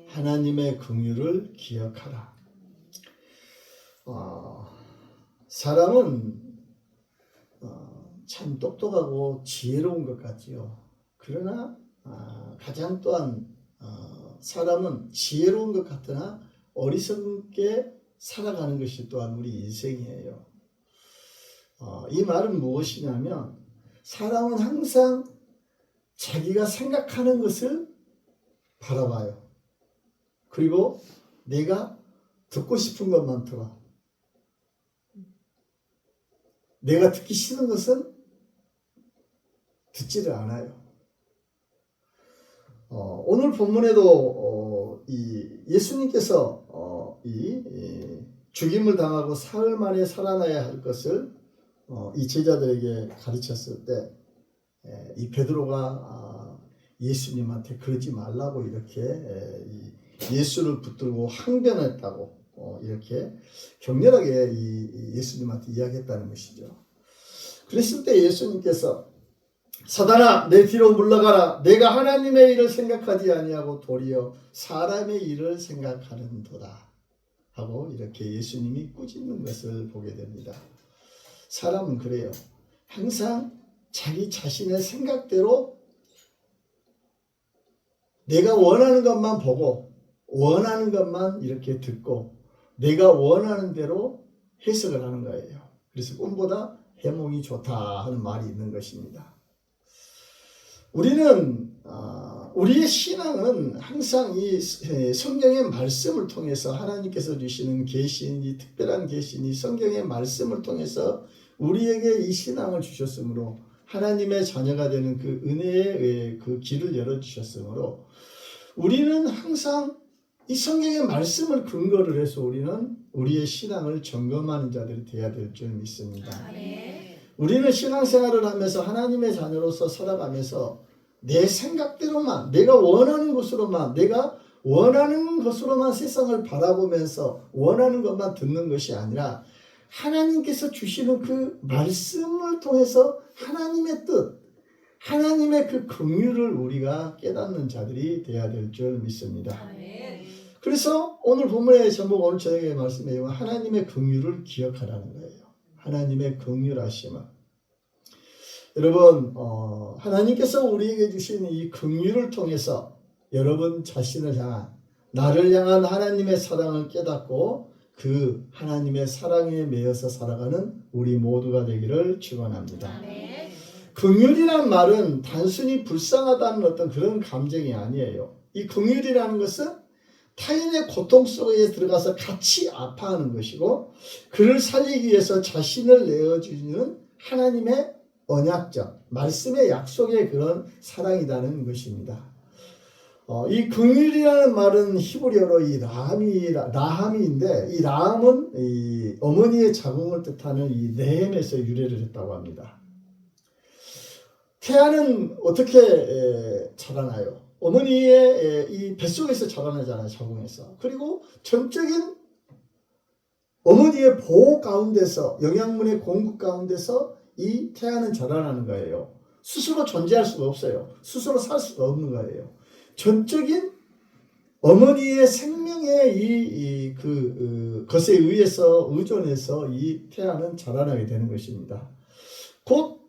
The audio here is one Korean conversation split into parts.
하나님의 긍휼을 기억하라. 사람은 참 똑똑하고 지혜로운 것 같지요. 그러나 가장 또한 사람은 지혜로운 것 같으나 어리석게 살아가는 것이 또한 우리 인생이에요. 이 말은 무엇이냐면 사람은 항상 자기가 생각하는 것을 바라봐요. 그리고 내가 듣고 싶은 것만 들어. 내가 듣기 싫은 것은 듣지를 않아요. 오늘 본문에도 예수님께서 죽임을 당하고 사흘 만에 살아나야 할 것을 이 제자들에게 가르쳤을 때 이 베드로가 예수님한테 그러지 말라고 이렇게 예수를 붙들고 항변했다고 이렇게 격렬하게 예수님한테 이야기했다는 것이죠. 그랬을 때 예수님께서 사단아 내 뒤로 물러가라. 내가 하나님의 일을 생각하지 아니하고 도리어 사람의 일을 생각하는도다 하고 이렇게 예수님이 꾸짖는 것을 보게 됩니다. 사람은 그래요. 항상 자기 자신의 생각대로 내가 원하는 것만 보고 원하는 것만 이렇게 듣고 내가 원하는 대로 해석을 하는 거예요. 그래서 꿈보다 해몽이 좋다 하는 말이 있는 것입니다. 우리의 신앙은 항상 이 성경의 말씀을 통해서 하나님께서 주시는 계신 이 특별한 계신 이 성경의 말씀을 통해서 우리에게 이 신앙을 주셨으므로 하나님의 자녀가 되는 그 은혜의 그 길을 열어주셨으므로 우리는 항상 이 성경의 말씀을 근거를 해서 우리는 우리의 신앙을 점검하는 자들이 되어야 될 줄 믿습니다. 우리는 신앙생활을 하면서 하나님의 자녀로서 살아가면서 내 생각대로만 내가 원하는 것으로만 세상을 바라보면서 원하는 것만 듣는 것이 아니라 하나님께서 주시는 그 말씀을 통해서 하나님의 뜻, 하나님의 그 긍휼을 우리가 깨닫는 자들이 되어야 될 줄 믿습니다. 그래서 오늘 본문의 제목, 오늘 저녁의 말씀에 하나님의 긍휼을 기억하라는 거예요. 하나님의 긍휼하심을. 여러분, 하나님께서 우리에게 주신 이 긍휼을 통해서 여러분 자신을 향한, 나를 향한 하나님의 사랑을 깨닫고 그 하나님의 사랑에 매여서 살아가는 우리 모두가 되기를 축원합니다. 긍휼이라는 말은 단순히 불쌍하다는 어떤 그런 감정이 아니에요. 이 긍휼이라는 것은 타인의 고통 속에 들어가서 같이 아파하는 것이고 그를 살리기 위해서 자신을 내어주는 하나님의 언약적, 말씀의 약속의 그런 사랑이라는 것입니다. 이 긍휼이라는 말은 히브리어로 이 라함인데 이 라함은 이 어머니의 자궁을 뜻하는 이 네헴에서 유래를 했다고 합니다. 태아는 어떻게 자라나요? 어머니의 이 뱃속에서 자라나잖아요. 자궁에서. 그리고 전적인 어머니의 보호 가운데서 영양분의 공급 가운데서 이 태아는 자라나는 거예요. 스스로 존재할 수가 없어요. 스스로 살 수가 없는 거예요. 전적인 어머니의 생명의 것에 의존해서 이 태아는 자라나게 되는 것입니다. 곧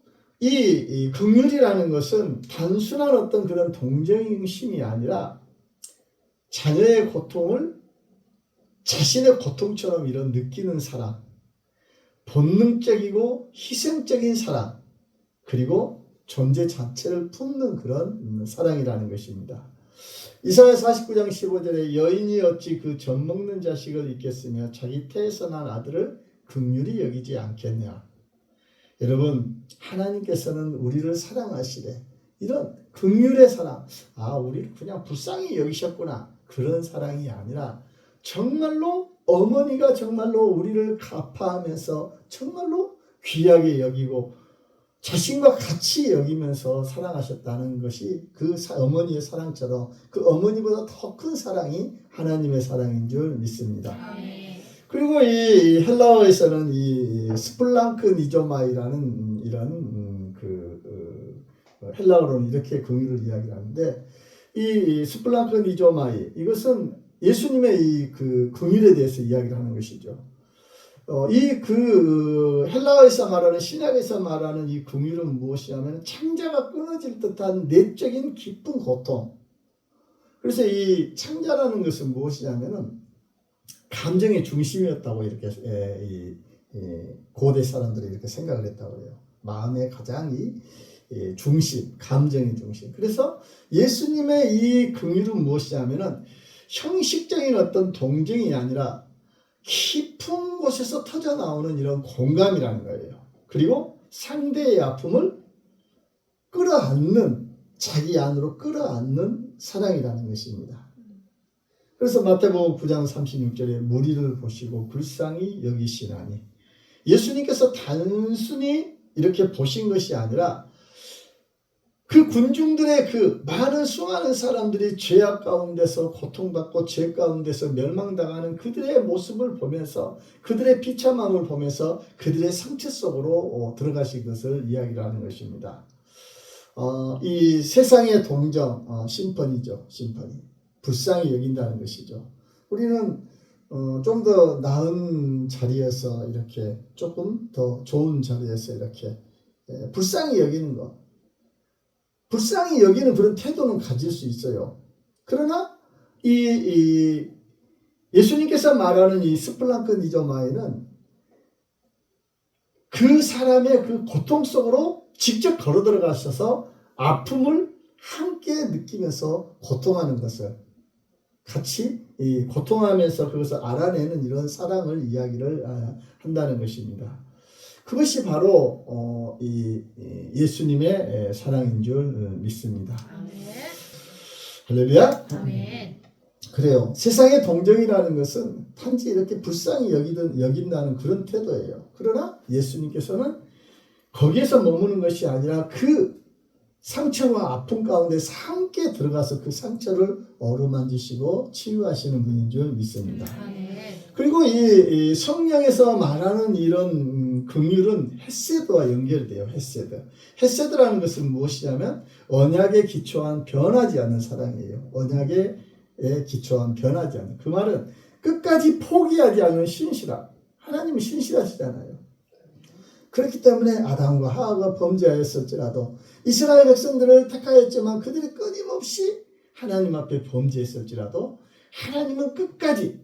이 긍휼이라는 것은 단순한 어떤 그런 동정심이 아니라 자녀의 고통을 자신의 고통처럼 이런 느끼는 사랑, 본능적이고 희생적인 사랑, 그리고 존재 자체를 품는 그런 사랑이라는 것입니다. 이사야 49장 15절에 여인이 어찌 그 젖먹는 자식을 잊겠으며 자기 태에서 난 아들을 긍휼히 여기지 않겠냐. 여러분, 하나님께서는 우리를 사랑하시되 이런 긍휼의 사랑, 우리를 그냥 불쌍히 여기셨구나, 그런 사랑이 아니라 정말로 어머니가 정말로 우리를 아파하면서 정말로 귀하게 여기고 자신과 같이 여기면서 사랑하셨다는 것이 그 어머니의 사랑처럼 그 어머니보다 더 큰 사랑이 하나님의 사랑인 줄 믿습니다. 그리고 이 헬라어에서는 이 스플랑크 니조마이라는 이런 헬라어로는 이렇게 긍휼을 이야기하는데 이 스플랑크니조마이 이것은 예수님의 이 그 긍휼에 대해서 이야기를 하는 것이죠. 이 그 헬라어에서 말하는 신약에서 말하는 이 긍휼은 무엇이냐면 창자가 끊어질 듯한 내적인 기쁜 고통. 그래서 이 창자라는 것은 무엇이냐면은 감정의 중심이었다고 이렇게 고대 사람들이 이렇게 생각을 했다고 해요. 마음의 가장 중심, 감정의 중심. 그래서 예수님의 이 긍휼은 무엇이냐면은 형식적인 어떤 동정이 아니라 깊은 곳에서 터져 나오는 이런 공감이라는 거예요. 그리고 상대의 아픔을 끌어안는, 자기 안으로 끌어안는 사랑이라는 것입니다. 그래서 마태복음 9장 36절에 무리를 보시고 불쌍히 여기시나니, 예수님께서 단순히 이렇게 보신 것이 아니라 그 군중들의 그 많은 수많은 사람들이 죄악 가운데서 고통받고 죄 가운데서 멸망당하는 그들의 모습을 보면서, 그들의 비참함을 보면서 그들의 상처 속으로 들어가신 것을 이야기를 하는 것입니다. 이 세상의 동정, 심판이죠. 심판이 불쌍히 여긴다는 것이죠. 우리는 좀 더 나은 자리에서 이렇게 조금 더 좋은 자리에서 이렇게 불쌍히 여기는 것, 불쌍히 여기는 그런 태도는 가질 수 있어요. 그러나 이 예수님께서 말하는 이 스플랑크니조마이는 그 사람의 그 고통 속으로 직접 걸어 들어가셔서 아픔을 함께 느끼면서 고통하는 것을 같이 고통하면서 그것을 알아내는 이런 사랑을 이야기를 한다는 것입니다. 그것이 바로 예수님의 사랑인 줄 믿습니다. 아멘. 할렐루야. 아멘. 그래요. 세상의 동정이라는 것은 단지 이렇게 불쌍히 여긴다는 그런 태도예요. 그러나 예수님께서는 거기에서 머무는 것이 아니라 그 상처와 아픔 가운데서 함께 들어가서 그 상처를 어루만지시고 치유하시는 분인 줄 믿습니다. 아멘. 그리고 이 성경에서 말하는 이런 긍휼은 헤세드와 연결돼요. 헤세드. 헤세드라는 것은 무엇이냐면 언약에 기초한 변하지 않는 사랑이에요. 언약에 기초한 변하지 않는. 그 말은 끝까지 포기하지 않는 신실함. 하나님은 신실하시잖아요. 그렇기 때문에 아담과 하와가 범죄하였을지라도 이스라엘 백성들을 택하였지만 그들이 끊임없이 하나님 앞에 범죄했을지라도 하나님은 끝까지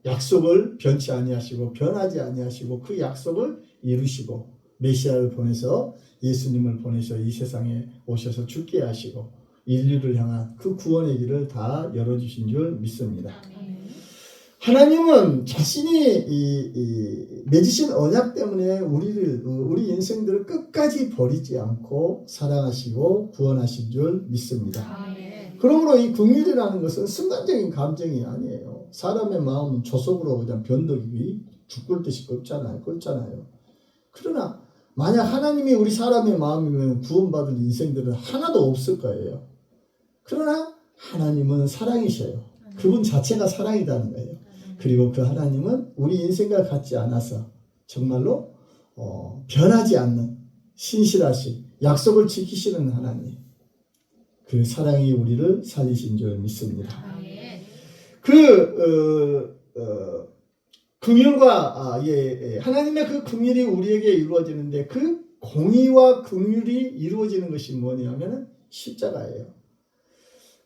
약속을 변치 아니하시고 변하지 아니하시고 그 약속을 이루시고 메시아를 보내서 예수님을 보내서 이 세상에 오셔서 죽게 하시고 인류를 향한 그 구원의 길을 다 열어주신 줄 믿습니다. 하나님은 자신이 맺으신 언약 때문에 우리 인생들을 끝까지 버리지 않고 사랑하시고 구원하신 줄 믿습니다. 그러므로 이 긍휼이라는 것은 순간적인 감정이 아니에요. 사람의 마음은 조속으로 그냥 변덕이 죽을 듯이 끓잖아요. 그러나 만약 하나님이 우리 사람의 마음이면 구원받을 인생들은 하나도 없을 거예요. 그러나 하나님은 사랑이셔요. 그분 자체가 사랑이라는 거예요. 그리고 그 하나님은 우리 인생과 같지 않아서 정말로 변하지 않는 신실하신 약속을 지키시는 하나님, 그 사랑이 우리를 살리신 줄 믿습니다. 긍휼과 하나님의 그 긍휼이 우리에게 이루어지는데 그 공의와 긍휼이 이루어지는 것이 뭐냐면 십자가예요.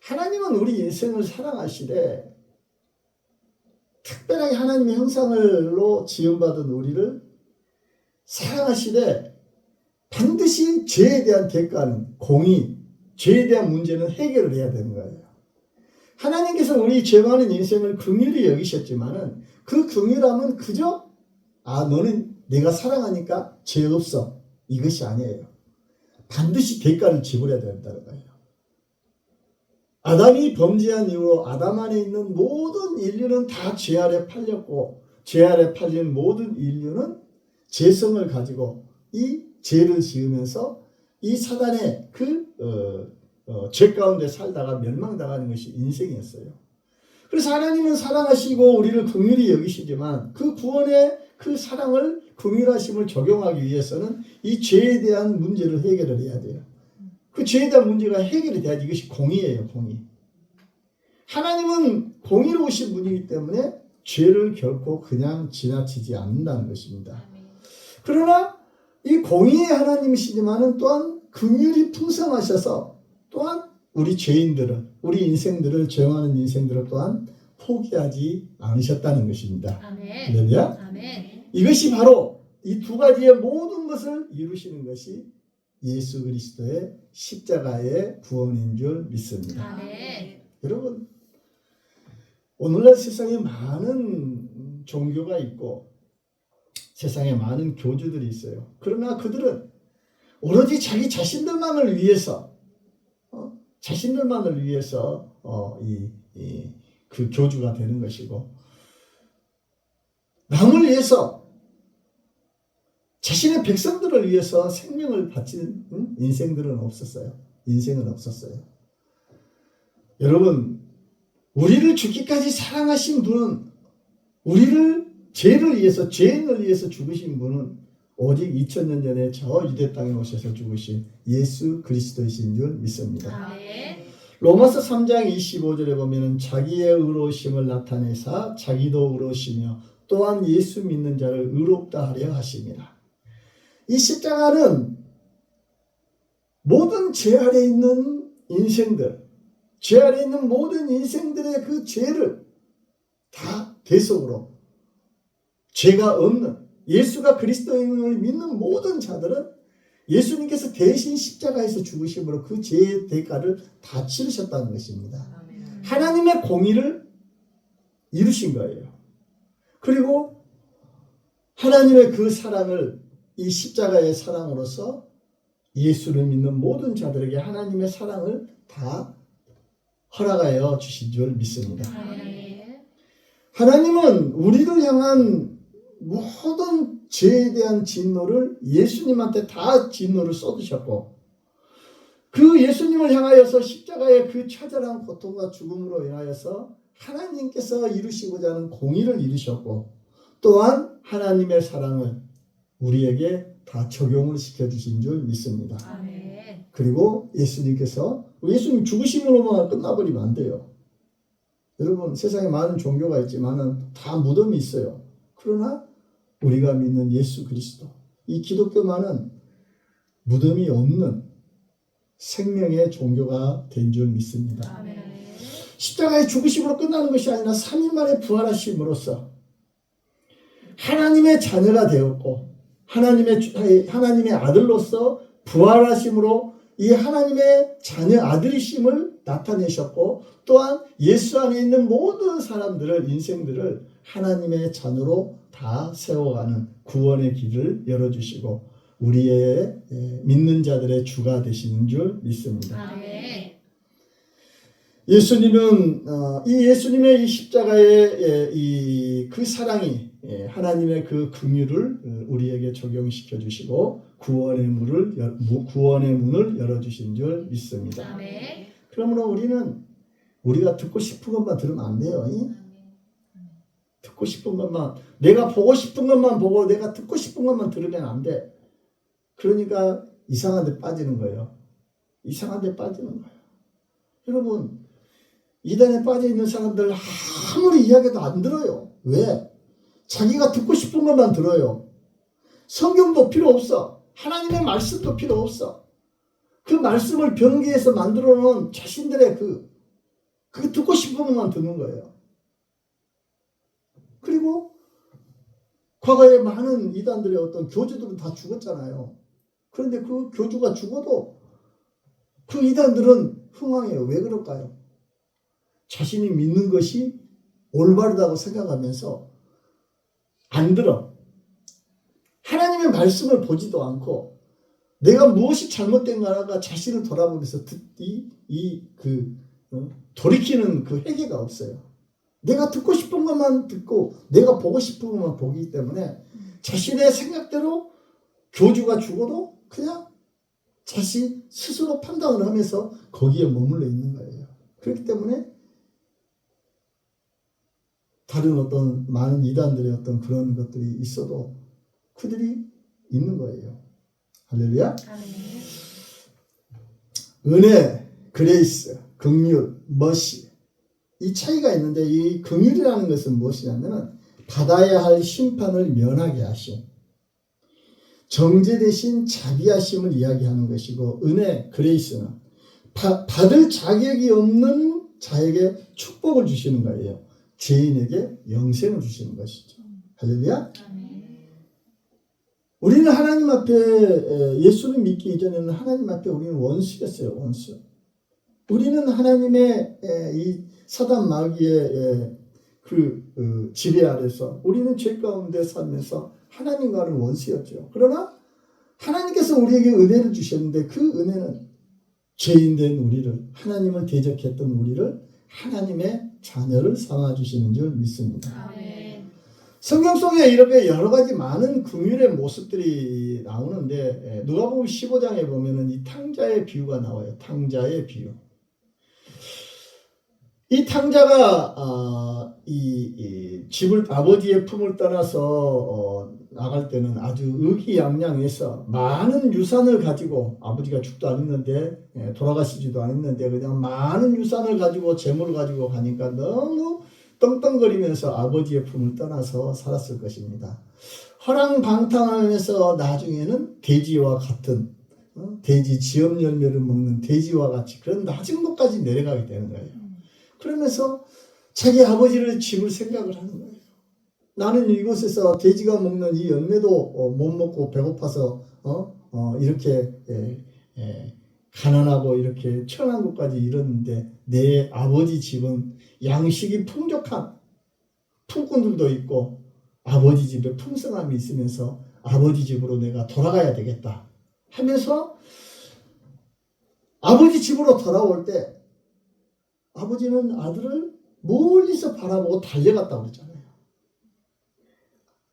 하나님은 우리 인생을 사랑하시되 특별하게 하나님의 형상으로 지음받은 우리를 사랑하시되 반드시 죄에 대한 대가는 공의, 죄에 대한 문제는 해결을 해야 되는 거예요. 하나님께서 우리 죄 많은 인생을 긍휼히 여기셨지만은 그 긍휼함은 그저 너는 내가 사랑하니까 죄 없어 이것이 아니에요. 반드시 대가를 지불해야 된다는 거예요. 아담이 범죄한 이후로 아담 안에 있는 모든 인류는 다 죄 아래 팔렸고 죄 아래 팔린 모든 인류는 죄성을 가지고 이 죄를 지으면서 이 사단의 죄 가운데 살다가 멸망당하는 것이 인생이었어요. 그래서 하나님은 사랑하시고 우리를 긍휼히 여기시지만 그 구원의 그 사랑을 긍휼하심을 적용하기 위해서는 이 죄에 대한 문제를 해결을 해야 돼요. 그 죄에 대한 문제가 해결이 돼야지. 이것이 공의예요, 공의. 하나님은 공의로우신 분이기 때문에 죄를 결코 그냥 지나치지 않는다는 것입니다. 그러나 이 공의의 하나님이시지만은 또한 긍휼이 풍성하셔서 또한 우리 죄인들을, 우리 인생들을, 죄하는 인생들을 또한 포기하지 않으셨다는 것입니다. 할렐루야. 아멘. 이것이 바로 이 두 가지의 모든 것을 이루시는 것이 예수 그리스도의 십자가의 구원인 줄 믿습니다. 아멘. 여러분, 오늘날 세상에 많은 종교가 있고 세상에 많은 교주들이 있어요. 그러나 그들은 오로지 자기 자신들만을 위해서 그 교주가 되는 것이고, 남을 위해서, 자신의 백성들을 위해서 생명을 바치는 인생은 없었어요. 여러분, 우리를 죽기까지 사랑하신 분은, 우리를 죄를 위해서, 죄인을 위해서 죽으신 분은 오직 2000년 전에 저 유대 땅에 오셔서 죽으신 예수 그리스도이신 줄 믿습니다. 아멘. 로마서 3장 25절에 보면은 자기의 의로우심을 나타내사 자기도 의로우시며 또한 예수 믿는 자를 의롭다 하려 하심이라. 이 십자가는 모든 죄 아래 있는 인생들, 죄 아래 있는 모든 인생들의 그 죄를 다 대속으로, 죄가 없는 예수가 그리스도인을 믿는 모든 자들은 예수님께서 대신 십자가에서 죽으심으로 그 죄의 대가를 다 치르셨다는 것입니다. 하나님의 공의를 이루신 거예요. 그리고 하나님의 그 사랑을 이 십자가의 사랑으로서 예수를 믿는 모든 자들에게 하나님의 사랑을 다 허락하여 주신 줄 믿습니다. 하나님은 우리를 향한 모든 죄에 대한 진노를 예수님한테 다 진노를 쏟으셨고, 그 예수님을 향하여서 십자가의 그 처절한 고통과 죽음으로 인하여서 하나님께서 이루시고자 하는 공의를 이루셨고, 또한 하나님의 사랑을 우리에게 다 적용을 시켜주신 줄 믿습니다. 아멘. 그리고 예수님 죽으심으로만 끝나버리면 안 돼요. 여러분, 세상에 많은 종교가 있지만은 다 무덤이 있어요. 그러나 우리가 믿는 예수 그리스도, 이 기독교만은 무덤이 없는 생명의 종교가 된 줄 믿습니다. 아멘. 십자가의 죽으심으로 끝나는 것이 아니라 3일 만에 부활하심으로써 하나님의 자녀가 되었고, 하나님의 아들로서 부활하심으로 이 하나님의 자녀 아들이심을 나타내셨고, 또한 예수 안에 있는 모든 사람들을, 인생들을 하나님의 자녀로 다 세워가는 구원의 길을 열어주시고 우리의 믿는 자들의 주가 되시는 줄 믿습니다. 아멘. 예수님은 예수님의 이 십자가의 그 사랑이 하나님의 그 긍휼을 우리에게 적용시켜 주시고 구원의 문을 열어주신 줄 믿습니다. 아멘. 그러므로 우리가 듣고 싶은 것만 들으면 안 돼요. 듣고 싶은 것만, 내가 보고 싶은 것만 보고 내가 듣고 싶은 것만 들으면 안 돼. 그러니까 이상한 데 빠지는 거예요. 여러분, 이단에 빠져 있는 사람들 아무리 이야기해도 안 들어요. 왜? 자기가 듣고 싶은 것만 들어요. 성경도 필요 없어. 하나님의 말씀도 필요 없어. 그 말씀을 변기에서 만들어 놓은 자신들의 그 듣고 싶은 것만 듣는 거예요. 그리고 과거에 많은 이단들의 어떤 교주들은 다 죽었잖아요. 그런데 그 교주가 죽어도 그 이단들은 흥황해요. 왜 그럴까요? 자신이 믿는 것이 올바르다고 생각하면서 안 들어. 하나님의 말씀을 보지도 않고 내가 무엇이 잘못된가가 자신을 돌아보면서 돌이키는 그 회개가 없어요. 내가 듣고 싶은 것만 듣고 내가 보고 싶은 것만 보기 때문에 자신의 생각대로 교주가 죽어도 그냥 자신 스스로 판단을 하면서 거기에 머물러 있는 거예요. 그렇기 때문에 다른 어떤 많은 이단들의 어떤 그런 것들이 있어도 그들이 있는 거예요. 할렐루야. 아멘. 은혜, 그레이스, 긍휼, 머시 이 차이가 있는데 이 긍휼이라는 것은 무엇이냐면 받아야 할 심판을 면하게 하심, 정죄 대신 자비하심을 이야기하는 것이고, 은혜, 그레이스는 받을 자격이 없는 자에게 축복을 주시는 거예요. 죄인에게 영생을 주시는 것이죠. 할렐루야. 우리는 하나님 앞에 예수를 믿기 이전에는 하나님 앞에 우리는 원수였어요. 원수. 우리는 하나님의 이 사단 마귀의 그 지배 아래서 우리는 죄 가운데 살면서 하나님과는 원수였죠. 그러나 하나님께서 우리에게 은혜를 주셨는데 그 은혜는 죄인된 우리를, 하나님을 대적했던 우리를 하나님의 자녀를 삼아주시는 줄 믿습니다. 아멘. 성경 속에 이렇게 여러 가지 많은 긍휼의 모습들이 나오는데, 누가복음 15장에 보면은 이 탕자의 비유가 나와요. 탕자의 비유. 이 탕자가 이 집을, 아버지의 품을 떠나서 나갈 때는 아주 의기양양해서 많은 유산을 가지고, 아버지가 죽도 않았는데 돌아가시지도 않았는데 그냥 많은 유산을 가지고 재물을 가지고 가니까 너무 떵떵거리면서 아버지의 품을 떠나서 살았을 것입니다. 허랑방탕하면서 나중에는 돼지와 같은, 돼지 지엄 열매를 먹는 돼지와 같이 그런 낮은 곳까지 내려가게 되는 거예요. 그러면서 자기 아버지를 집을 생각을 하는 거예요. 나는 이곳에서 돼지가 먹는 이 열매도 못 먹고 배고파서 이렇게 가난하고 이렇게 천한 곳까지 이뤘는데, 내 아버지 집은 양식이 풍족한 품꾼들도 있고 아버지 집에 풍성함이 있으면서 아버지 집으로 내가 돌아가야 되겠다 하면서 아버지 집으로 돌아올 때 아버지는 아들을 멀리서 바라보고 달려갔다고 그랬잖아요.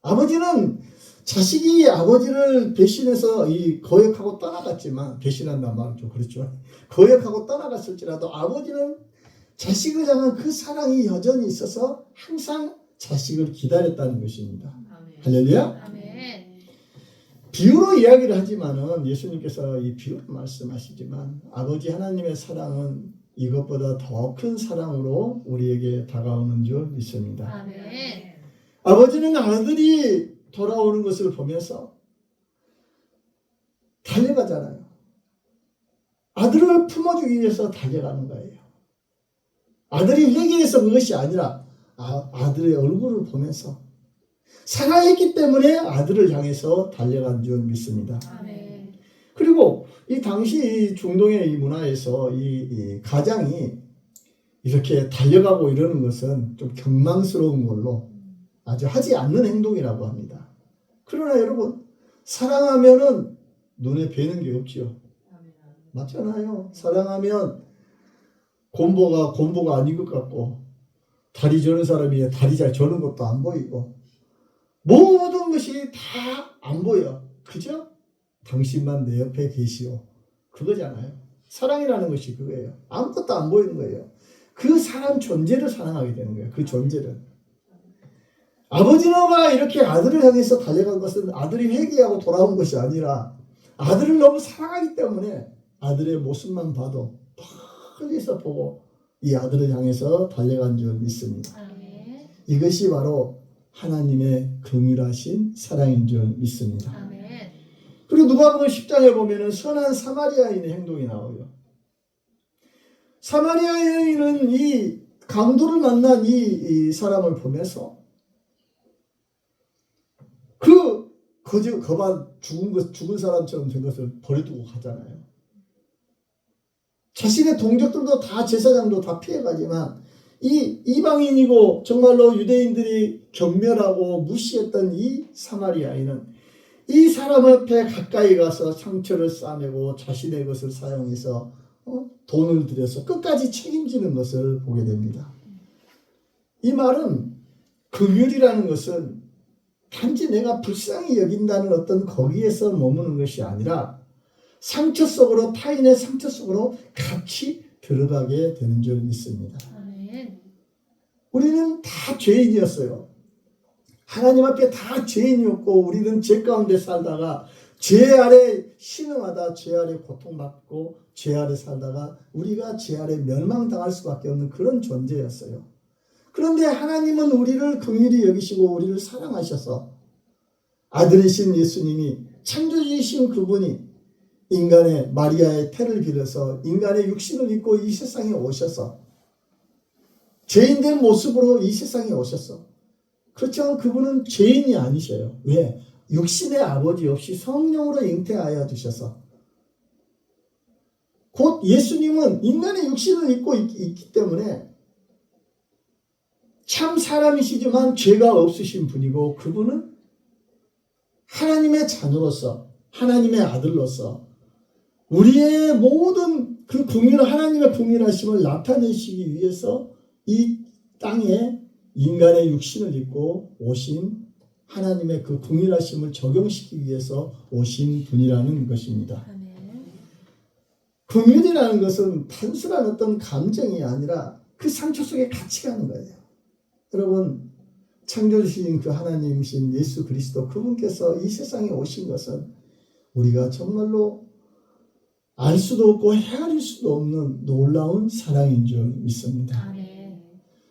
아버지는 자식이 아버지를 배신해서 거역하고 떠나갔지만, 배신한다는 말은 좀 그렇죠. 거역하고 떠나갔을지라도 아버지는 자식을 향한 그 사랑이 여전히 있어서 항상 자식을 기다렸다는 것입니다. 아멘. 할렐루야. 아멘. 비유로 이야기를 하지만은 예수님께서 이 비유로 말씀하시지만 아버지 하나님의 사랑은 이것보다 더 큰 사랑으로 우리에게 다가오는 줄 믿습니다. 아멘. 아버지는 아들이 돌아오는 것을 보면서 달려가잖아요. 아들을 품어주기 위해서 달려가는 거예요. 아들이 회개해서 그것이 아니라 아들의 얼굴을 보면서 사랑했기 때문에 아들을 향해서 달려간 줄 믿습니다. 아멘. 그리고 이 당시 중동의 이 문화에서 이 가장이 이렇게 달려가고 이러는 것은 좀 경망스러운 걸로 아주 하지 않는 행동이라고 합니다. 그러나 여러분, 사랑하면은 눈에 뵈는 게 없지요. 맞잖아요. 사랑하면 곰보가 아닌 것 같고, 다리 저는 사람이 다리 잘 저는 것도 안 보이고, 모든 것이 다 안 보여. 그죠? 당신만 내 옆에 계시오. 그거잖아요. 사랑이라는 것이 그거예요. 아무것도 안 보이는 거예요. 그 사람 존재를 사랑하게 되는 거예요. 그 존재를. 아버지가 이렇게 아들을 향해서 달려간 것은 아들이 회개하고 돌아온 것이 아니라 아들을 너무 사랑하기 때문에 아들의 모습만 봐도 멀리서 보고 이 아들을 향해서 달려간 줄 믿습니다. 아멘. 이것이 바로 하나님의 긍휼하신 사랑인 줄 믿습니다. 아멘. 그리고 누가복음 10장에 보면은 선한 사마리아인의 행동이 나와요. 사마리아 여인은 이 강도를 만난 이 사람을 보면서 거반 죽은 사람처럼 된 것을 버려두고 가잖아요. 자신의 동족들도 다, 제사장도 다 피해가지만 이 이방인이고 정말로 유대인들이 경멸하고 무시했던 이 사마리아인은 이 사람 앞에 가까이 가서 상처를 싸매고 자신의 것을 사용해서 돈을 들여서 끝까지 책임지는 것을 보게 됩니다. 이 말은 긍휼이라는 것은 단지 내가 불쌍히 여긴다는 어떤 거기에서 머무는 것이 아니라 상처 속으로, 타인의 상처 속으로 같이 들어가게 되는 줄 믿습니다. 아멘. 우리는 다 죄인이었어요. 하나님 앞에 다 죄인이었고 우리는 죄 가운데 살다가 죄 아래 신음하다 죄 아래 고통받고 죄 아래 살다가 우리가 죄 아래 멸망당할 수밖에 없는 그런 존재였어요. 그런데 하나님은 우리를 긍휼히 여기시고 우리를 사랑하셔서 아들이신 예수님이 창조주이신 그분이 인간의 마리아의 태를 빌어서 인간의 육신을 입고 이 세상에 오셔서 죄인된 모습으로 이 세상에 오셨어. 그렇지만 그분은 죄인이 아니셔요. 왜? 육신의 아버지 없이 성령으로 잉태하여 주셔서 곧 예수님은 인간의 육신을 입고 있기 때문에 참 사람이시지만 죄가 없으신 분이고 그분은 하나님의 자녀로서 하나님의 아들로서 우리의 모든 그 하나님의 긍휼하심을 나타내시기 위해서 이 땅에 인간의 육신을 입고 오신 하나님의 그 긍휼하심을 적용시키기 위해서 오신 분이라는 것입니다. 긍휼이라는 것은 단순한 어떤 감정이 아니라 그 상처 속에 같이 가는 거예요. 여러분, 창조주신 그 하나님이신 예수 그리스도 그분께서 이 세상에 오신 것은 우리가 정말로 알 수도 없고 헤아릴 수도 없는 놀라운 사랑인 줄 믿습니다.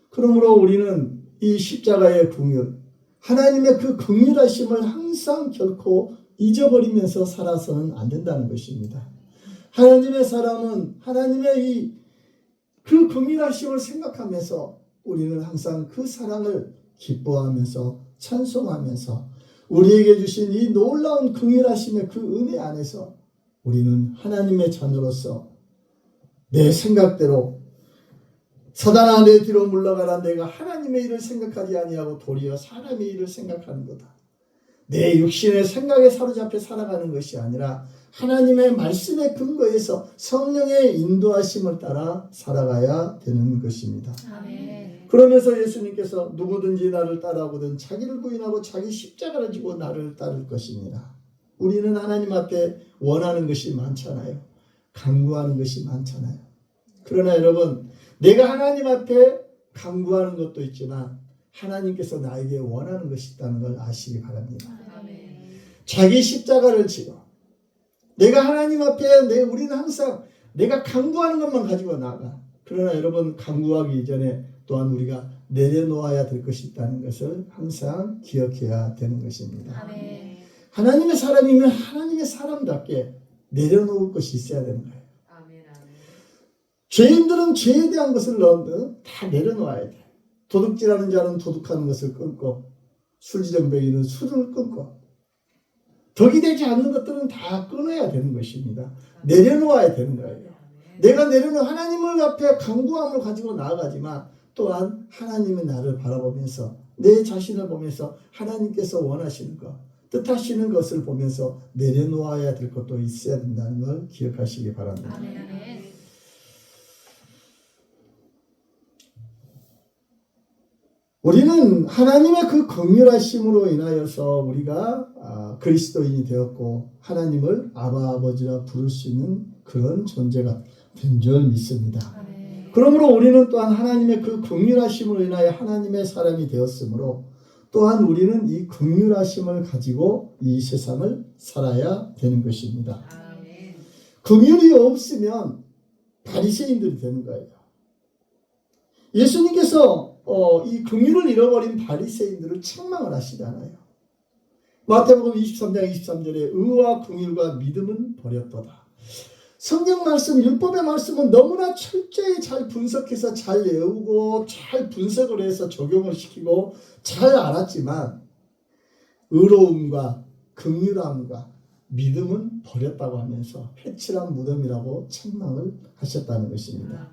그러므로 우리는 이 십자가의 긍휼, 하나님의 그 긍휼하심을 항상 결코 잊어버리면서 살아서는 안 된다는 것입니다. 하나님의 사람은 하나님의 그 긍휼하심을 생각하면서 우리는 항상 그 사랑을 기뻐하면서 찬송하면서 우리에게 주신 이 놀라운 긍휼하심의 그 은혜 안에서 우리는 하나님의 자녀로서 내 생각대로 사단아 내 뒤로 물러가라 내가 하나님의 일을 생각하지 아니하고 도리어 사람의 일을 생각하는 거다. 내 육신의 생각에 사로잡혀 살아가는 것이 아니라 하나님의 말씀의 근거에서 성령의 인도하심을 따라 살아가야 되는 것입니다. 아멘. 그러면서 예수님께서 누구든지 나를 따라오거든 자기를 부인하고 자기 십자가를 지고 나를 따를 것입니다. 우리는 하나님 앞에 원하는 것이 많잖아요. 간구하는 것이 많잖아요. 그러나 여러분, 내가 하나님 앞에 간구하는 것도 있지만 하나님께서 나에게 원하는 것이 있다는 걸 아시기 바랍니다. 아멘. 자기 십자가를 지고 내가 하나님 앞에 우리는 항상 내가 간구하는 것만 가지고 나가. 그러나 여러분, 간구하기 이전에 또한 우리가 내려놓아야 될 것이 있다는 것을 항상 기억해야 되는 것입니다. 아멘. 하나님의 사람이면 하나님의 사람답게 내려놓을 것이 있어야 되는 거예요. 아멘, 아멘. 죄인들은 죄에 대한 것을 다 내려놓아야 돼. 도둑질하는 자는 도둑하는 것을 끊고 술지정뱅이는 술을 끊고 덕이 되지 않는 것들은 다 끊어야 되는 것입니다. 내려놓아야 되는 거예요. 내가 하나님을 앞에 간구함을 가지고 나아가지만 또한 하나님은 나를 바라보면서 내 자신을 보면서 하나님께서 원하시는 것, 뜻하시는 것을 보면서 내려놓아야 될 것도 있어야 된다는 걸 기억하시기 바랍니다. 아멘. 우리는 하나님의 그 긍휼하심으로 인하여서 우리가 그리스도인이 되었고 하나님을 아바 아버지라 부를 수 있는 그런 존재가 된 줄 믿습니다. 아멘. 그러므로 우리는 또한 하나님의 그 긍휼하심으로 인하여 하나님의 사람이 되었으므로 또한 우리는 이 긍휼하심을 가지고 이 세상을 살아야 되는 것입니다. 아멘. 긍휼이 없으면 바리새인들이 되는 거예요. 예수님께서 이 긍휼을 잃어버린 바리새인들을 책망을 하시잖아요. 마태복음 23장 23절에 의와 긍휼과 믿음은 버렸도다. 성경 말씀, 율법의 말씀은 너무나 철저히 잘 분석해서 잘 외우고 잘 분석을 해서 적용을 시키고 잘 알았지만 의로움과 긍휼함과 믿음은 버렸다고 하면서 회칠한 무덤이라고 책망을 하셨다는 것입니다.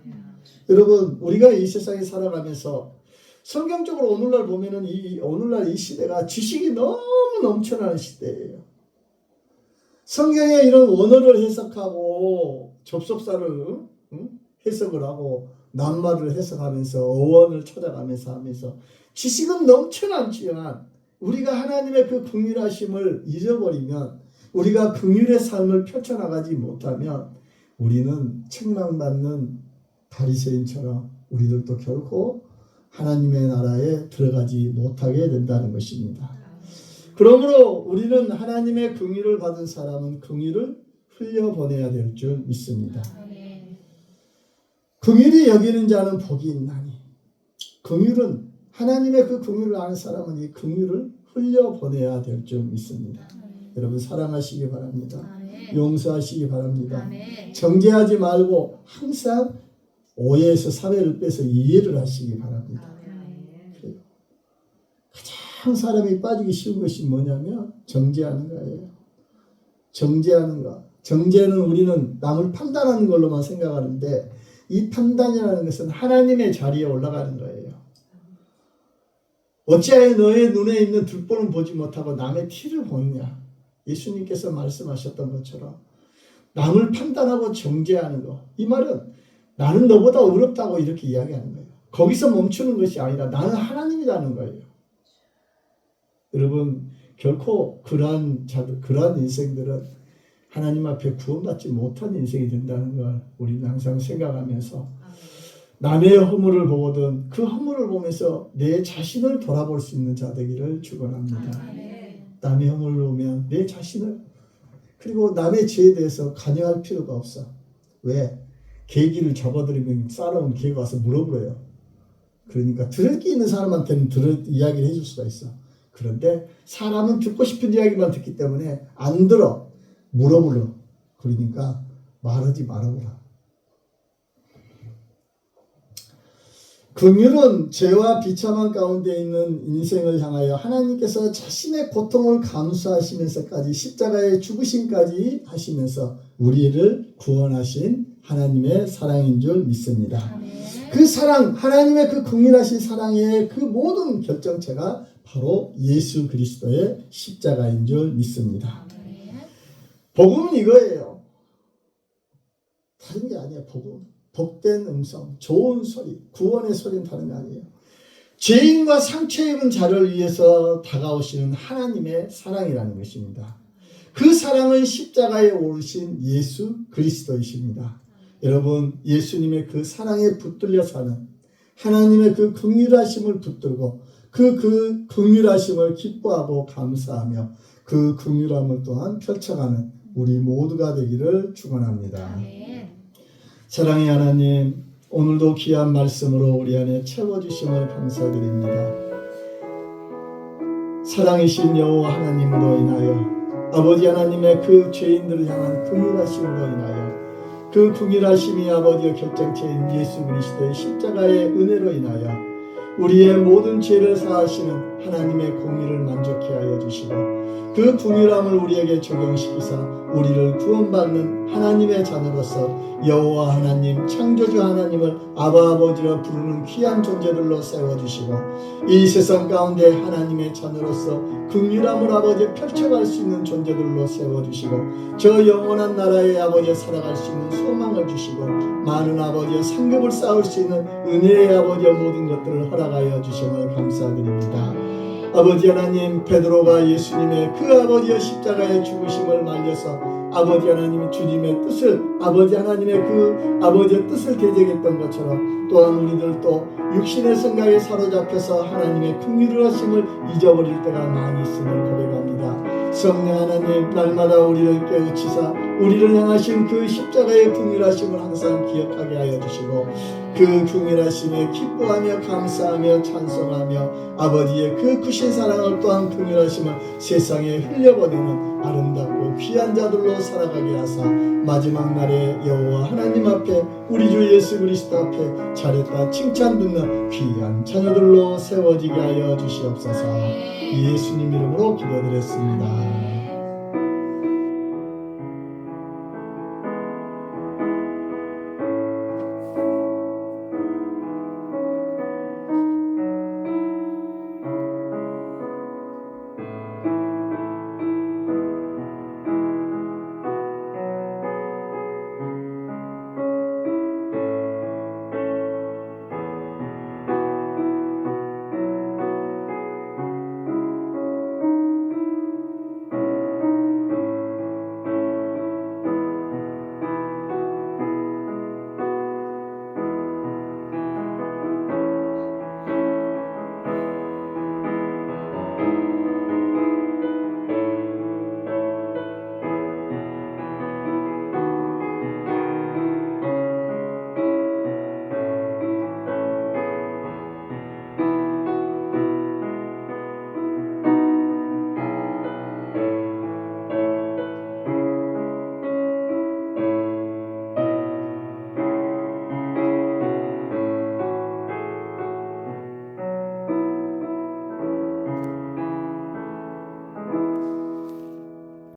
여러분, 우리가 이 세상에 살아가면서 성경적으로 오늘날 보면은 오늘날 이 시대가 지식이 너무 넘쳐나는 시대예요. 성경에 이런 원어를 해석하고 접속사를 해석을 하고 낱말을 해석하면서 어원을 찾아가면서 하면서 지식은 넘쳐나지만 우리가 하나님의 그 긍휼하심을 잊어버리면 우리가 긍휼의 삶을 펼쳐나가지 못하면 우리는 책망받는 바리새인처럼 우리들도 결코 하나님의 나라에 들어가지 못하게 된다는 것입니다. 그러므로 우리는 하나님의 긍휼을 받은 사람은 긍휼을 흘려보내야 될 줄 믿습니다. 긍휼히 여기는 자는 복이 있나니. 긍휼은 하나님의 그 긍휼을 아는 사람은 이 긍휼을 흘려보내야 될 줄 믿습니다. 여러분 사랑하시기 바랍니다. 용서하시기 바랍니다. 정죄하지 말고 항상 오해에서 사회를 빼서 이해를 하시기 바랍니다. 그래요. 가장 사람이 빠지기 쉬운 것이 뭐냐면 정죄하는 거예요. 정죄하는 거. 정죄는 우리는 남을 판단하는 걸로만 생각하는데 이 판단이라는 것은 하나님의 자리에 올라가는 거예요. 어찌하여 너의 눈에 있는 들보는 보지 못하고 남의 티를 보느냐. 예수님께서 말씀하셨던 것처럼 남을 판단하고 정죄하는 거. 이 말은 나는 너보다 어렵다고 이렇게 이야기하는 거예요. 거기서 멈추는 것이 아니라 나는 하나님이라는 거예요. 여러분 결코 그러한 인생들은 하나님 앞에 구원받지 못한 인생이 된다는 걸 우리는 항상 생각하면서 남의 허물을 보거든 그 허물을 보면서 내 자신을 돌아볼 수 있는 자 되기를 축원합니다. 남의 허물을 보면 내 자신을 그리고 남의 죄에 대해서 관여할 필요가 없어. 왜? 계기를 접어들이면 싸러운 개가 와서 물어보래요. 그러니까 들을 게 있는 사람한테는 이야기를 해줄 수가 있어. 그런데 사람은 듣고 싶은 이야기만 듣기 때문에 안 들어. 물어보려. 그러니까 말하지 말아보라. 긍휼은 죄와 비참한 가운데 있는 인생을 향하여 하나님께서 자신의 고통을 감수하시면서까지 십자가의 죽으심까지 하시면서 우리를 구원하신 하나님의 사랑인 줄 믿습니다. 그 사랑, 하나님의 그 긍휼하신 사랑의 그 모든 결정체가 바로 예수 그리스도의 십자가인 줄 믿습니다. 복음은 이거예요. 다른 게 아니에요. 복음. 복된 음성, 좋은 소리, 구원의 소리는 다른 게 아니에요. 죄인과 상처 입은 자를 위해서 다가오시는 하나님의 사랑이라는 것입니다. 그 사랑은 십자가에 오르신 예수 그리스도이십니다. 여러분 예수님의 그 사랑에 붙들려 사는 하나님의 그 긍휼하심을 붙들고 그 긍휼하심을 기뻐하고 감사하며 그 긍휼함을 또한 펼쳐가는 우리 모두가 되기를 축원합니다. 사랑의 하나님, 오늘도 귀한 말씀으로 우리 안에 채워주심을 감사드립니다. 사랑이신 여호와 하나님으로 인하여 아버지 하나님의 그 죄인들을 향한 긍휼하심으로 인하여 그 긍휼하심이 아버지의 결정체인 예수 그리스도의 십자가의 은혜로 인하여 우리의 모든 죄를 사하시는 하나님의 공의를 만족케 하여 주시고 그 긍휼함을 우리에게 적용시키사 우리를 구원받는 하나님의 자녀로서 여호와 하나님, 창조주 하나님을 아바 아버지라 부르는 귀한 존재들로 세워주시고 이 세상 가운데 하나님의 자녀로서 긍휼함을 아버지에 펼쳐갈 수 있는 존재들로 세워주시고 저 영원한 나라의 아버지에 살아갈 수 있는 소망을 주시고 많은 아버지의 상급을 쌓을 수 있는 은혜의 아버지의 모든 것들을 허락하여 주심을 감사드립니다. 아버지 하나님, 베드로가 예수님의 그 아버지의 십자가의 죽으심을 말려서 아버지 하나님의 주님의 뜻을 아버지 하나님의 그 아버지의 뜻을 대적했던 것처럼 또한 우리들도 육신의 생각에 사로잡혀서 하나님의 긍휼하심을 잊어버릴 때가 많이 있음을 고백합니다. 성령 하나님, 날마다 우리를 깨우치사 우리를 향하신 그 십자가의 긍휼하심을 항상 기억하게 하여 주시고 그 긍휼하심에 기뻐하며 감사하며 찬송하며 아버지의 그 크신 사랑을 또한 긍휼하심을 세상에 흘려보내는 아름답고 귀한 자들로 살아가게 하사 마지막 날에 여호와 하나님 앞에 우리 주 예수 그리스도 앞에 잘했다 칭찬 듣는 귀한 자녀들로 세워지게 하여 주시옵소서. 예수님 이름으로 기도드렸습니다.